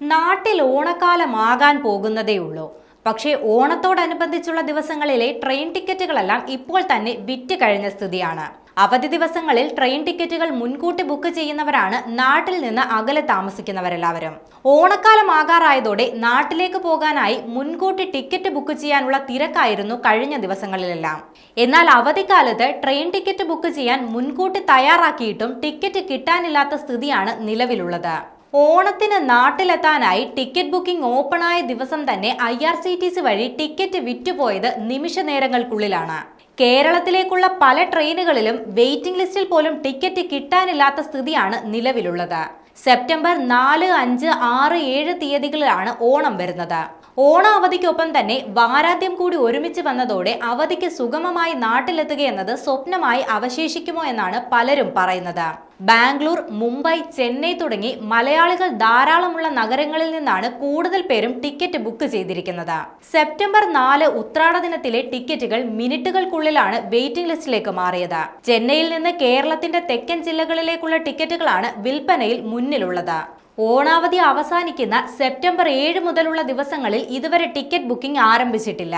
നാട്ടിൽ ഓണക്കാലമാകാൻ പോകുന്നതേയുള്ളൂ. പക്ഷേ ഓണത്തോടനുബന്ധിച്ചുള്ള ദിവസങ്ങളിലെ ട്രെയിൻ ടിക്കറ്റുകളെല്ലാം ഇപ്പോൾ തന്നെ വിറ്റ് കഴിഞ്ഞ സ്ഥിതിയാണ്. അവധി ദിവസങ്ങളിൽ ട്രെയിൻ ടിക്കറ്റുകൾ മുൻകൂട്ടി ബുക്ക് ചെയ്യുന്നവരാണ് നാട്ടിൽ നിന്ന് അകലെ താമസിക്കുന്നവരെല്ലാവരും. ഓണക്കാലമാകാറായതോടെ നാട്ടിലേക്ക് പോകാനായി മുൻകൂട്ടി ടിക്കറ്റ് ബുക്ക് ചെയ്യാനുള്ള തിരക്കായിരുന്നു കഴിഞ്ഞ ദിവസങ്ങളിലെല്ലാം. എന്നാൽ അവധിക്കാലത്ത് ട്രെയിൻ ടിക്കറ്റ് ബുക്ക് ചെയ്യാൻ മുൻകൂട്ടി തയ്യാറാക്കിയിട്ടും ടിക്കറ്റ് കിട്ടാനില്ലാത്ത സ്ഥിതിയാണ് നിലവിലുള്ളത്. ഓണത്തിന് നാട്ടിലെത്താനായി ടിക്കറ്റ് ബുക്കിംഗ് ഓപ്പണായ ദിവസം തന്നെ IRCTC വഴി ടിക്കറ്റ് വിറ്റുപോയത് നിമിഷ നേരങ്ങൾക്കുള്ളിലാണ്. കേരളത്തിലേക്കുള്ള പല ട്രെയിനുകളിലും വെയിറ്റിംഗ് ലിസ്റ്റിൽ പോലും ടിക്കറ്റ് കിട്ടാനില്ലാത്ത സ്ഥിതിയാണ് നിലവിലുള്ളത്. സെപ്റ്റംബർ 4, 5, 6, 7 തീയതികളിലാണ് ഓണം വരുന്നത്. ഓണ അവധിക്കൊപ്പം തന്നെ വാരാന്ത്യം കൂടി ഒരുമിച്ച് വന്നതോടെ അവധിക്ക് സുഗമമായി നാട്ടിലെത്തുകയെന്നത് സ്വപ്നമായി അവശേഷിക്കുമോ എന്നാണ് പലരും പറയുന്നത്. ബാംഗ്ലൂർ, മുംബൈ, ചെന്നൈ തുടങ്ങി മലയാളികൾ ധാരാളമുള്ള നഗരങ്ങളിൽ നിന്നാണ് കൂടുതൽ പേരും ടിക്കറ്റ് ബുക്ക് ചെയ്തിരിക്കുന്നത്. സെപ്റ്റംബർ 4 ഉത്രാട ദിനത്തിലെ ടിക്കറ്റുകൾ മിനിറ്റുകൾക്കുള്ളിലാണ് വെയിറ്റിംഗ് ലിസ്റ്റിലേക്ക് മാറിയത്. ചെന്നൈയിൽ നിന്ന് കേരളത്തിന്റെ തെക്കൻ ജില്ലകളിലേക്കുള്ള ടിക്കറ്റുകളാണ് വിൽപ്പനയിൽ മുന്നിലുള്ളത്. ഓണാവധി അവസാനിക്കുന്ന സെപ്റ്റംബർ 7 മുതലുള്ള ദിവസങ്ങളിൽ ഇതുവരെ ടിക്കറ്റ് ബുക്കിംഗ് ആരംഭിച്ചിട്ടില്ല.